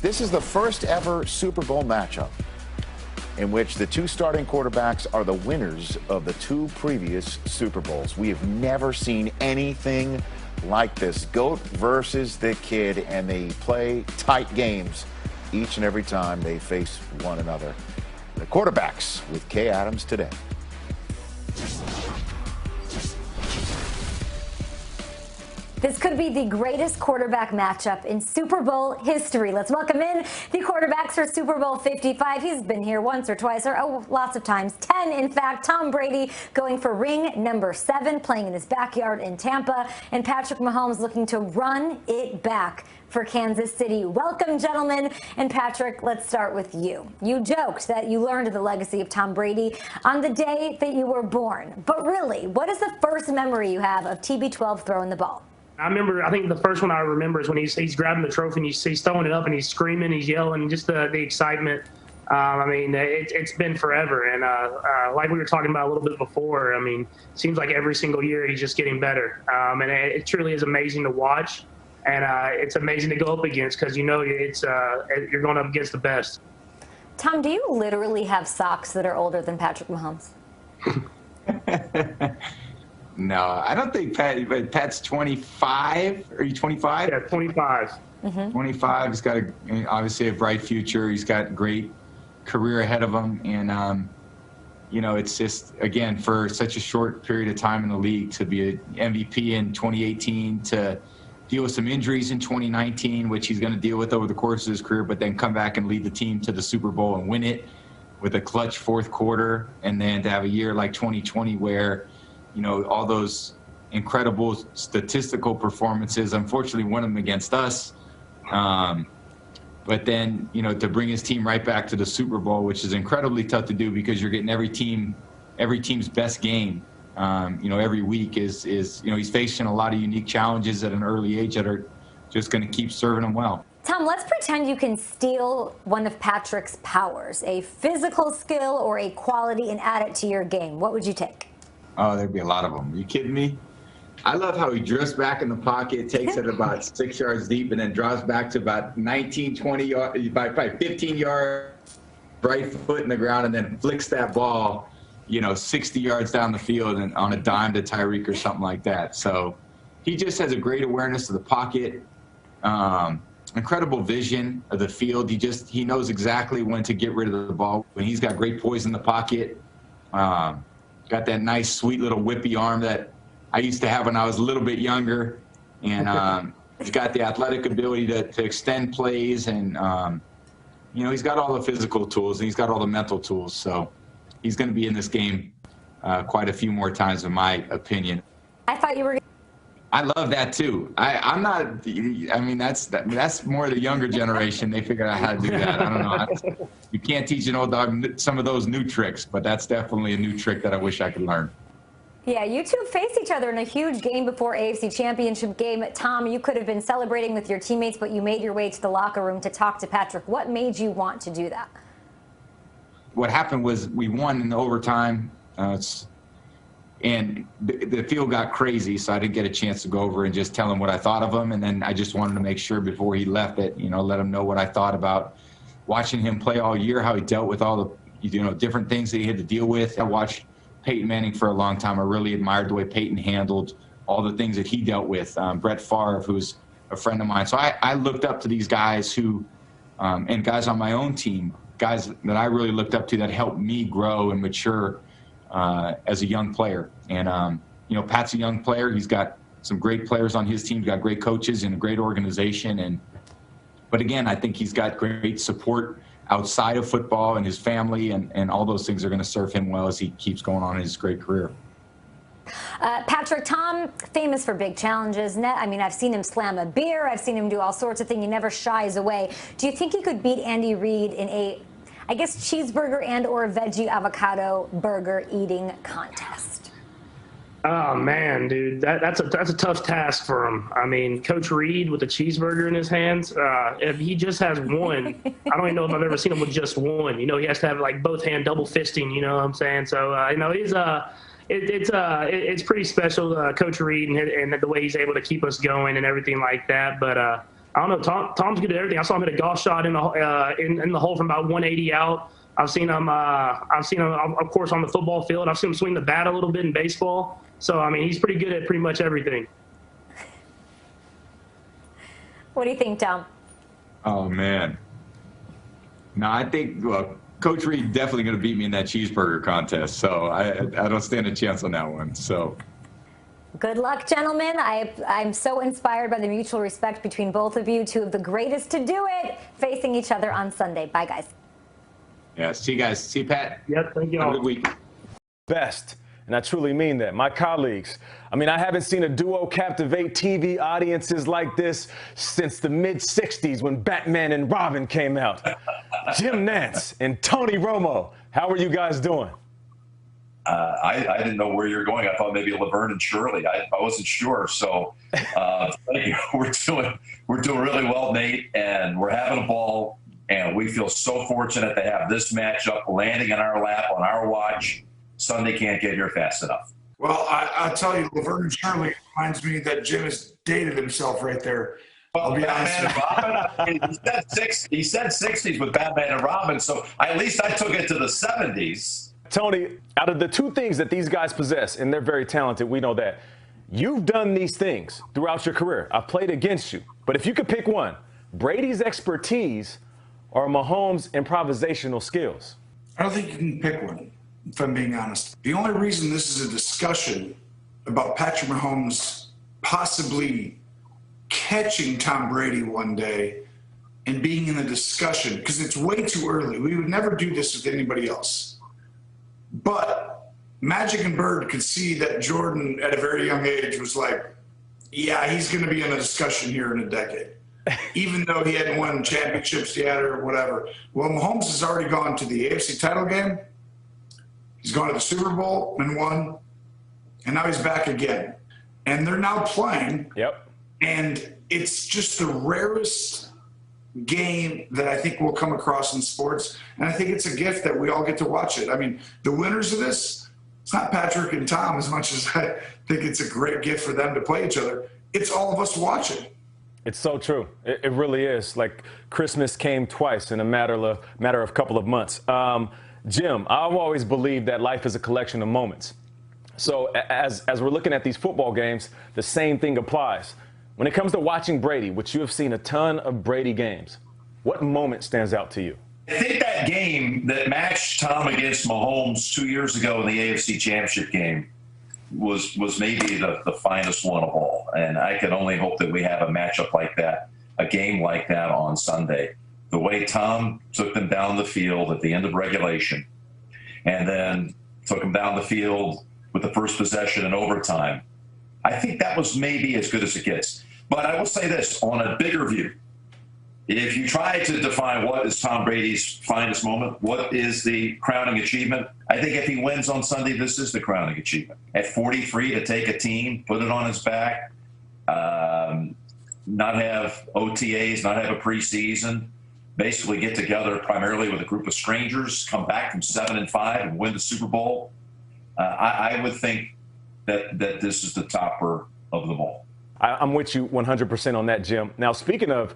This is the first ever Super Bowl matchup in which the two starting quarterbacks are the winners of the two previous Super Bowls. We have never seen anything like this. GOAT versus the kid, and they play tight games each and every time they face one another. The quarterbacks with Kay Adams today. This could be the greatest quarterback matchup in Super Bowl history. Let's welcome in the quarterbacks for Super Bowl 55. He's been here once or twice, or lots of times, 10 in fact. Tom Brady going for ring number 7, playing in his backyard in Tampa, and Patrick Mahomes looking to run it back for Kansas City. Welcome, gentlemen. And Patrick, let's start with you. You joked that you learned the legacy of Tom Brady on the day that you were born. But really, what is the first memory you have of TB12 throwing the ball? I think the first one I remember is when he's grabbing the trophy and he's throwing it up and he's screaming, he's yelling, just the excitement. I mean, it's been forever. And like we were talking about a little bit before, I mean, it seems like every single year he's just getting better. And it truly is amazing to watch. And it's amazing to go up against because, you know, you're going up against the best. Tom, do you literally have socks that are older than Patrick Mahomes? No, I don't think Pat's 25. Are you 25? Yeah, 25. Mm-hmm. 25. He's got obviously a bright future. He's got a great career ahead of him. And, you know, it's just, again, for such a short period of time in the league to be an MVP in 2018, to deal with some injuries in 2019, which he's going to deal with over the course of his career, but then come back and lead the team to the Super Bowl and win it with a clutch fourth quarter. And then to have a year like 2020 where, you know, all those incredible statistical performances, unfortunately one of them against us. But then, you know, to bring his team right back to the Super Bowl, which is incredibly tough to do because you're getting every team's best game, you know, every week is, you know, he's facing a lot of unique challenges at an early age that are just going to keep serving him well. Tom, let's pretend you can steal one of Patrick's powers, a physical skill or a quality, and add it to your game. What would you take? Oh, there'd be a lot of them. Are you kidding me? I love how he drifts back in the pocket, takes it about 6 yards deep, and then drops back to about 19, 20 yards, probably 15 yards, right foot in the ground, and then flicks that ball, you know, 60 yards down the field and on a dime to Tyreek or something like that. So he just has a great awareness of the pocket, incredible vision of the field. He knows exactly when to get rid of the ball. When he's got great poise in the pocket. Got that nice, sweet little whippy arm that I used to have when I was a little bit younger. And he's got the athletic ability to extend plays. And, you know, he's got all the physical tools and he's got all the mental tools. So he's going to be in this game quite a few more times, in my opinion. I thought you were. I love that, too. I'm not – I mean, that's more the younger generation. They figured out how to do that. I don't know. You can't teach an old dog some of those new tricks, but that's definitely a new trick that I wish I could learn. Yeah, you two faced each other in a huge game before AFC Championship game. Tom, you could have been celebrating with your teammates, but you made your way to the locker room to talk to Patrick. What made you want to do that? What happened was we won in overtime. And the field got crazy, so I didn't get a chance to go over and just tell him what I thought of him. And then I just wanted to make sure before he left that, you know, let him know what I thought about watching him play all year, how he dealt with all the, you know, different things that he had to deal with. I watched Peyton Manning for a long time. I really admired the way Peyton handled all the things that he dealt with. Brett Favre, who's a friend of mine. So I looked up to these guys who, and guys on my own team, guys that I really looked up to that helped me grow and mature as a young player. And, you know, Pat's a young player. He's got some great players on his team. He's got great coaches and a great organization. But again, I think he's got great support outside of football and his family, and all those things are going to serve him well as he keeps going on in his great career. Patrick, Tom, famous for big challenges. I mean, I've seen him slam a beer. I've seen him do all sorts of things. He never shies away. Do you think he could beat Andy Reid in a, I guess, cheeseburger and or veggie avocado burger eating contest? Oh man, dude, that's a tough task for him. I mean, Coach Reid with a cheeseburger in his hands. If he just has one, I don't even know if I've ever seen him with just one. You know, he has to have like both hand double fisting. You know what I'm saying? So you know, he's it's pretty special, Coach Reid, and the way he's able to keep us going and everything like that. But I don't know. Tom's good at everything. I saw him hit a golf shot in the in the hole from about 180 out. I've seen him, of course, on the football field. I've seen him swing the bat a little bit in baseball. So, I mean, he's pretty good at pretty much everything. What do you think, Tom? Oh, man. No, I think, well, Coach Reed definitely going to beat me in that cheeseburger contest. So I don't stand a chance on that one. So. Good luck, gentlemen. I'm so inspired by the mutual respect between both of you, two of the greatest to do it, facing each other on Sunday. Bye, guys. Yeah, see you guys. See you, Pat. Yep, thank you all. Have a good week. Best, and I truly mean that. My colleagues, I mean, I haven't seen a duo captivate TV audiences like this since the mid-'60s when Batman and Robin came out. Jim Nantz and Tony Romo, how are you guys doing? I didn't know where you're going. I thought maybe Laverne and Shirley. I wasn't sure. So thank you. We're doing really well, Nate, and we're having a ball. And we feel so fortunate to have this matchup landing in our lap on our watch. Sunday can't get here fast enough. Well, I'll tell you, Laverne and Shirley reminds me that Jim has dated himself right there. Well, I'll be Batman and Robin, he said 60s with Batman and Robin, so at least I took it to the 70s. Tony, out of the two things that these guys possess, and they're very talented, we know that, you've done these things throughout your career. I've played against you. But if you could pick one, Brady's expertise or Mahomes' improvisational skills? I don't think you can pick one, if I'm being honest. The only reason this is a discussion about Patrick Mahomes possibly catching Tom Brady one day and being in the discussion, because it's way too early. We would never do this with anybody else. But Magic and Bird could see that Jordan at a very young age was like, yeah, he's going to be in the discussion here in a decade. Even though he hadn't won championships yet or whatever. Well, Mahomes has already gone to the AFC title game. He's gone to the Super Bowl and won. And now he's back again. And they're now playing. Yep. And it's just the rarest game that I think we'll come across in sports. And I think it's a gift that we all get to watch it. I mean, the winners of this, it's not Patrick and Tom as much as I think it's a great gift for them to play each other. It's all of us watching. It's so true. It really is. Like Christmas came twice in a matter of a couple of months. Jim, I've always believed that life is a collection of moments. So as we're looking at these football games, the same thing applies. When it comes to watching Brady, which you have seen a ton of Brady games, what moment stands out to you? I think that game that matched Tom against Mahomes 2 years ago in the AFC Championship game was maybe the finest one of all. And I can only hope that we have a matchup like that, a game like that on Sunday. The way Tom took them down the field at the end of regulation and then took them down the field with the first possession in overtime, I think that was maybe as good as it gets. But I will say this, on a bigger view, if you try to define what is Tom Brady's finest moment, what is the crowning achievement, I think if he wins on Sunday, this is the crowning achievement. At 43, to take a team, put it on his back, not have OTAs, not have a preseason, basically get together primarily with a group of strangers, come back from 7-5 and win the Super Bowl. I would think that this is the topper of them all. I'm with you 100% on that, Jim. Now, speaking of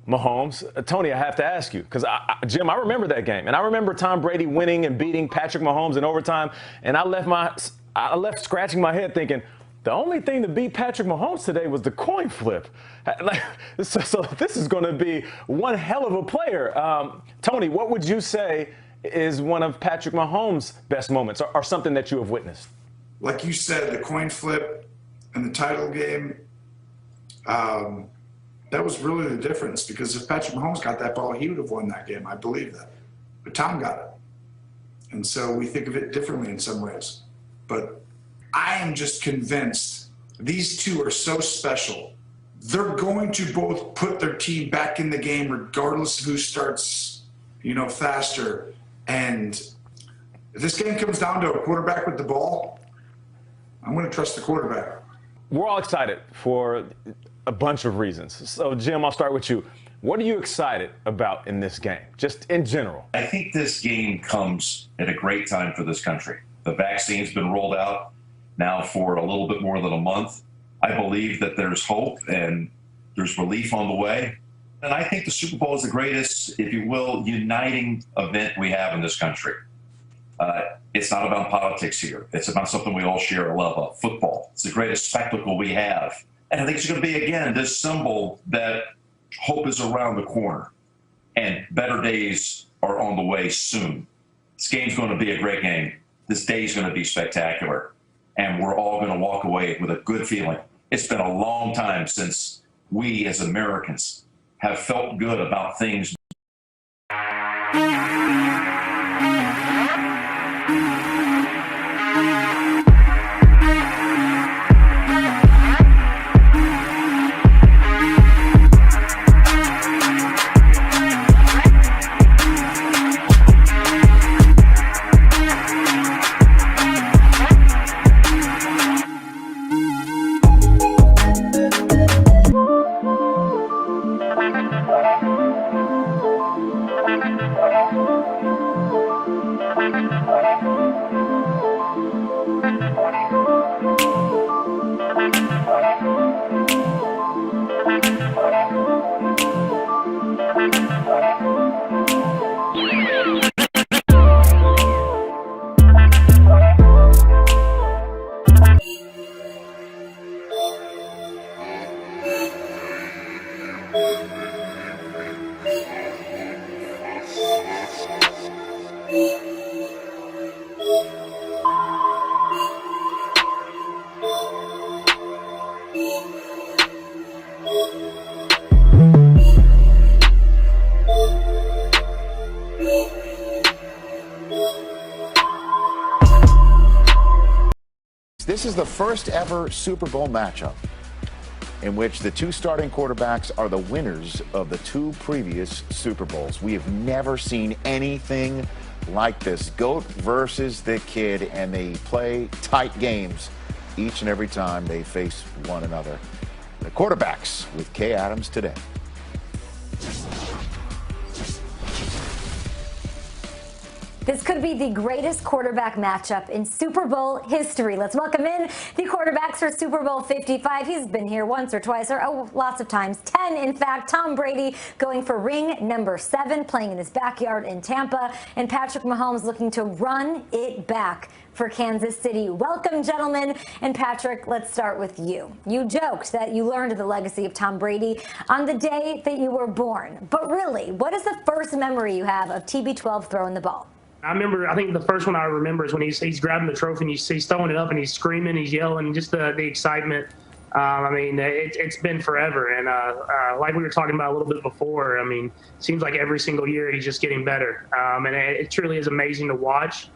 Mahomes, Tony, I have to ask you, because, Jim, I remember that game. And I remember Tom Brady winning and beating Patrick Mahomes in overtime. And I left scratching my head thinking, the only thing to beat Patrick Mahomes today was the coin flip. So this is going to be one hell of a player. Tony, what would you say is one of Patrick Mahomes' best moments or something that you have witnessed? Like you said, the coin flip and the title game, that was really the difference, because if Patrick Mahomes got that ball, he would have won that game. I believe that. But Tom got it. And so we think of it differently in some ways. But I am just convinced these two are so special. They're going to both put their team back in the game regardless of who starts, faster. And if this game comes down to a quarterback with the ball, I'm going to trust the quarterback. We're all excited for a bunch of reasons. So, Jim, I'll start with you. What are you excited about in this game, just in general? I think this game comes at a great time for this country. The vaccine's been rolled out now for a little bit more than a month. I believe that there's hope, and There's relief on the way. And I think the Super Bowl is the greatest, if you will, uniting event we have in this country. It's not about politics here. It's about something we all share a love of, football. It's the greatest spectacle we have. And I think it's going to be, again, this symbol that hope is around the corner and better days are on the way soon. This game's going to be a great game. This day's going to be spectacular. And we're all going to walk away with a good feeling. It's been a long time since we as Americans have felt good about things. This is the first ever Super Bowl matchup in which the two starting quarterbacks are the winners of the two previous Super Bowls. We have never seen anything like this. GOAT versus the kid, and they play tight games each and every time they face one another. The quarterbacks with Kay Adams today. This could be the greatest quarterback matchup in Super Bowl history. Let's welcome in the quarterbacks for Super Bowl 55. He's been here once or twice, or lots of times, 10 in fact. Tom Brady going for ring number 7, playing in his backyard in Tampa, and Patrick Mahomes looking to run it back for Kansas City. Welcome, gentlemen. And Patrick, let's start with you. You joked that you learned the legacy of Tom Brady on the day that you were born. But really, what is the first memory you have of TB12 throwing the ball? I think the first one I remember is when he's grabbing the trophy and he's throwing it up and he's screaming, he's yelling, just the excitement. It's been forever. And like we were talking about a little bit before, it seems like every single year he's just getting better. And it truly is amazing to watch.